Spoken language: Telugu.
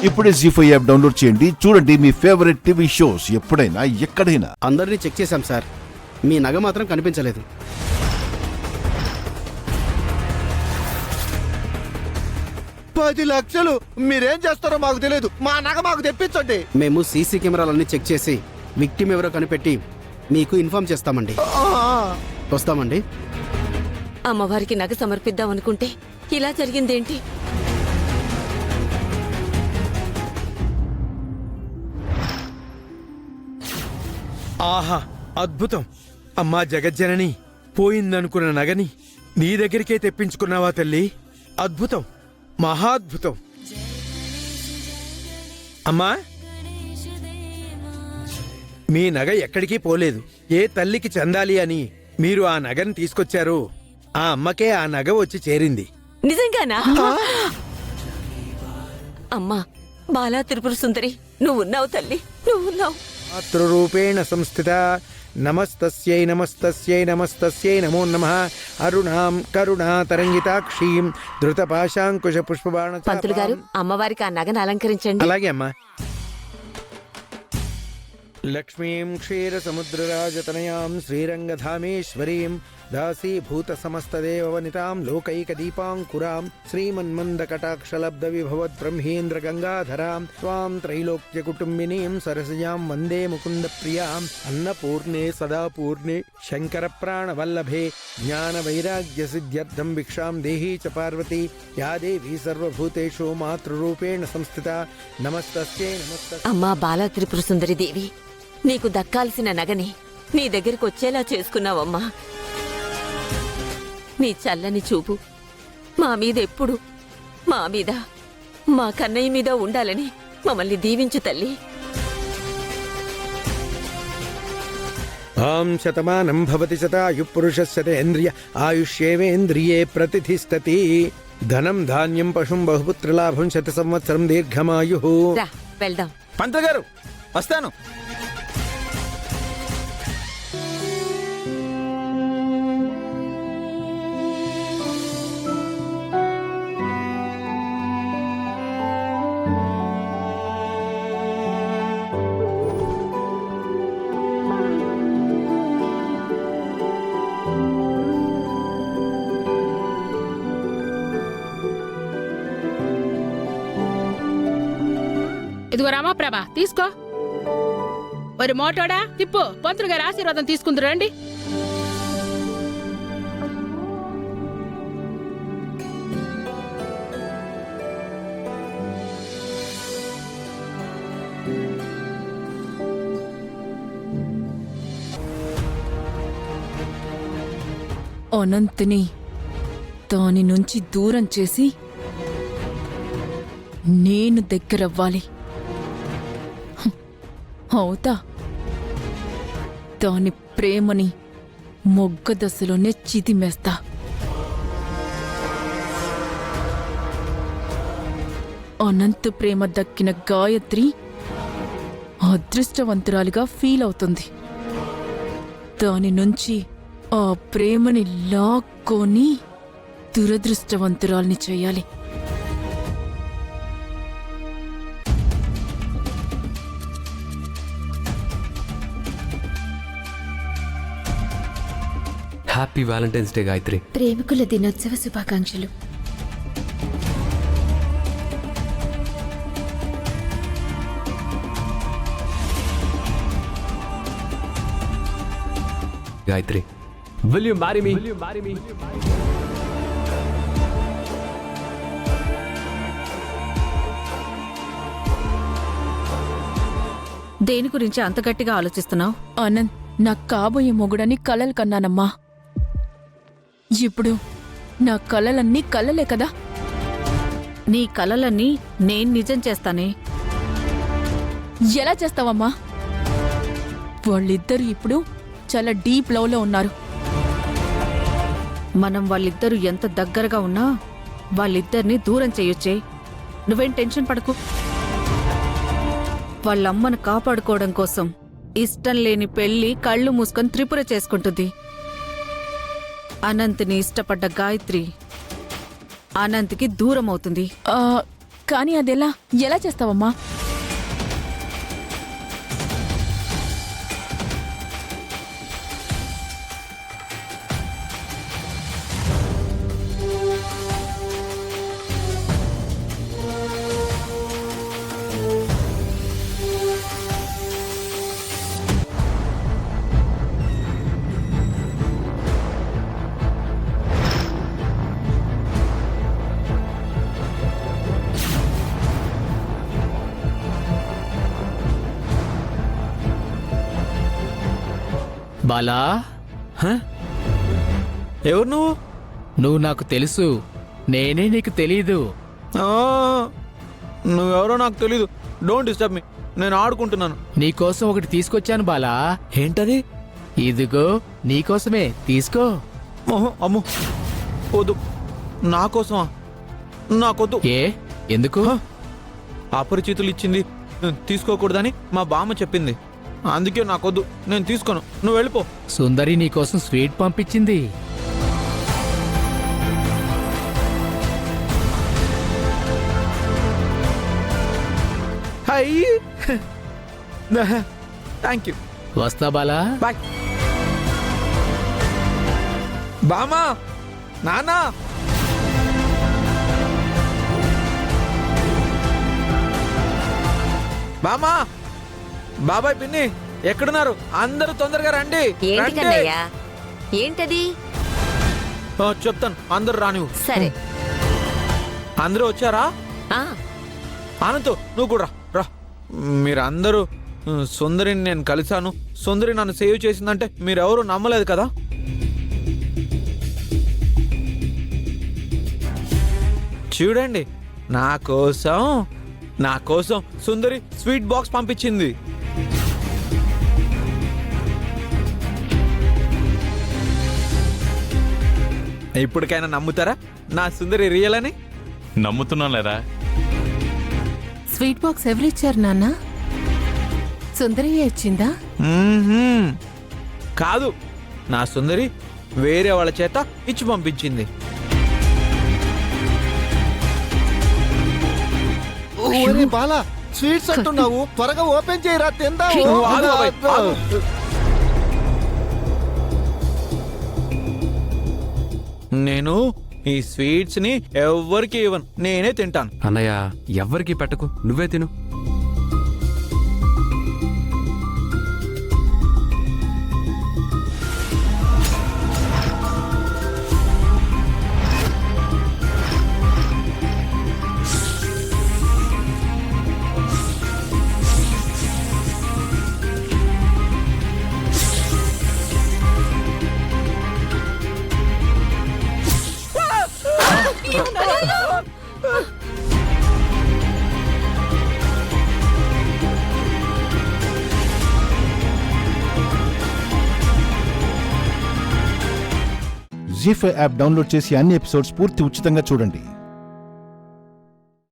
ఇప్పుడే జీ5 యాప్ డౌన్లోడ్ చేయండి. చూడండి మీ ఫేవరెట్ టీవీ షోస్ ఎప్పుడైనా ఎక్కడైనా. అందరినీ చెక్ చేశాం సార్, మీ నగ మాత్రం కనిపించలేదు. ₹10 లక్షలు మీరేం చేస్తారో మాకు తెలియదు. మా నగ మాకు తెప్పించండి. మేము సీసీ కెమెరాలన్నీ చెక్ చేసి విక్టిమ్ ఎవరో కనిపెట్టి మీకు ఇన్ఫార్మ్ చేస్తామండి. వస్తామండి. అమ్మవారికి నగ సమర్పిద్దాం అనుకుంటే ఇలా జరిగిందేంటి? ఆహా, అద్భుతం! అమ్మా జగజ్జనని, పోయిందనుకున్న నగని నీ దగ్గరికే తెప్పించుకున్నావా తల్లి? అద్భుతం, మహాద్భుతం. అమ్మా, మీ నగ ఎక్కడికి పోలేదు. ఏ తల్లికి చెందాలి అని మీరు ఆ నగని తీసుకొచ్చారో ఆ అమ్మకే ఆ నగ వచ్చి చేరింది. నిజంగానా? అమ్మా బాలా త్రిపుర సుందరి, నువ్వున్నావు తల్లి, నువ్వున్నావు. మాతృరూపేణ సంస్థిత నమస్తస్యై నమస్తస్యై నమస్తస్యై నమో నమః. అరుణాం కరుణా తరంగితాక్షీం ధృతపాశాంకుశ పుష్పబాణ. పంతులు గారు, అమ్మవారికి ఆ నగను అలంకరించండి. అలాగే అమ్మా. లక్ష్మీం క్షీర సముద్రరాజతనయాం శ్రీరంగధామేశ్వరీం దాసీభూత సమస్తదేవవనితాం లోకైక దీపాంకురాం శ్రీమన్మందకటాక్షలబ్ధ విభవత్ బ్రహ్మేంద్ర గంగాధరాం త్వాం త్రైలోక్య కుటుంబినీం సరసయాం వందే ముకుంద ప్రియాం అన్నపూర్ణే సదాపూర్ణే శంకర ప్రాణవల్లభే జ్ఞాన వైరాగ్య సిద్ధ్యర్థం భిక్షాం దేహీ చ పార్వతీ యా దేవీ సర్వభూతేషు మాతృరూపేణ సంస్థిత నమస్తస్యై నమస్తస్యై. అమ్మా బాలా త్రిపుర సుందరి దేవి, నీకు దక్కాల్సిన నగని నీ దగ్గరికి వచ్చేలా చేసుకున్నావమ్మా. నీ చల్లని చూపు మా మీద ఎప్పుడు, మా మీద, మా కన్నయ్య మీద ఉండాలని మమ్మల్ని దీవించు తల్లి. ఆం శతమానం భవతి శతాయు పురుషస్యేంద్రియ ఆయుష్యేవేంద్రియే ప్రతిష్ఠతి. ధనం ధాన్యం పశుం బహుపుత్రలాభం శత సంవత్సరం దీర్ఘమాయు. రా వెళ్దాం. పంతులు గారు, వస్తాను. ఇదిగో రామప్రభ, తీసుకో. ఒరి మోటోడా, తిప్పు. పంతులు గారి ఆశీర్వాదం తీసుకుందరు రండి. అనంతిని దాని నుంచి దూరం చేసి నేను దగ్గరవ్వాలి. అవుతా, దాని ప్రేమని మొగ్గ దశలోనే చితిమేస్తా. అనంత ప్రేమ దక్కిన గాయత్రి అదృష్టవంతురాలిగా ఫీల్ అవుతుంది. దాని నుంచి ఆ ప్రేమని లాక్కొని దురదృష్టవంతురాల్ని చేయాలి. Happy Valentine's day Gayatri. ప్రేమికుల దినోత్సవ శుభాకాంక్షలు. Gayatri, will you marry me? దేని గురించి అంత గట్టిగా ఆలోచిస్తున్నావు? అనంత్ నా కాబోయే మొగుడని కలలు కన్నానమ్మా. ఇప్పుడు నా కలలన్నీ కలలే కదా. నీ కలలన్నీ నేను నిజం చేస్తానే. ఎలా చేస్తావమ్మా? వాళ్ళిద్దరూ ఇప్పుడు చాలా డీప్ లవ్లో ఉన్నారు. మనం వాళ్ళిద్దరూ ఎంత దగ్గరగా ఉన్నా వాళ్ళిద్దరిని దూరం చేయొచ్చే. నువ్వేం టెన్షన్ పడకు. వాళ్ళమ్మను కాపాడుకోవడం కోసం ఇష్టం లేని పెళ్లి కళ్ళు మూసుకొని త్రిపుర చేసుకుంటుంది. అనంత్ని ఇష్టపడ్డ గాయత్రి అనంత్కి దూరం అవుతుంది. కానీ అదెలా ఎలా చేస్తావమ్మా? బాలా, ఎవరు నువ్వు? నువ్వు నాకు తెలుసు, నేనే నీకు తెలీదు. నువ్వెవరో నాకు తెలీదు. డోంట్ డిస్టర్బ్ మీ, నేను ఆడుకుంటున్నాను. నీకోసం ఒకటి తీసుకొచ్చాను బాలా. ఏంటది? ఇదిగో నీకోసమే, తీసుకో. అమ్ము, వద్దు. నా కోసమా? నాకొద్దు. ఏ ఎందుకు? అపరిచితులు ఇచ్చింది తీసుకోకూడదని మా బామ్మ చెప్పింది. అందుకే నాకొద్దు, నేను తీసుకోను. నువ్వు వెళ్ళిపో. సుందరి నీకోసం స్వీట్ పంపించింది. High, thank you. వస్తా బాలా. బాయ్. బామా, నానా, బామా, బాబాయ్, పిన్ని ఎక్కడున్నారు? అందరూ తొందరగా రండి. ఏంటి రండి. కన్నయ్య? ఏంటది? చెప్తాను, అందరూ రానివ్వు. సరే. అందరూ వచ్చారా? ఆ ఆనంద్, నువ్వు కూడా రా. మీరందరూ సుందరిని నేను కలిశాను, సుందరి నన్ను సేవ్ చేసిందంటే మీరెవరూ నమ్మలేదు కదా. చూడండి, నా కోసం సుందరి స్వీట్ బాక్స్ పంపించింది. ఇప్పటికైనా నమ్ముతారా నా సుందరి రియల్ అని? నమ్ముతున్నాలేరా. స్వీట్ బాక్స్ ఎవరిచ్చారు నాన్న? సుందరి ఇచ్చిందా? కాదు, నా సుందరి వేరే వాళ్ళ చేత ఇచ్చి పంపించింది. ఓరే బాలా, స్వీట్స్ అంటున్నావు, త్వరగా ఓపెన్ చేయరా, తిందాము. ఆగు బాబాయ్, ఆగు. నేను ఈ స్వీట్స్ ని ఎవ్వరికి ఇవ్వను, నేనే తింటాను. అన్నయ్య, ఎవ్వరికి పెట్టకు, నువ్వే తిను. జీ5 యాప్ డౌన్లోడ్ చేసి అన్ని ఎపిసోడ్స్ పూర్తి ఉచితంగా చూడండి.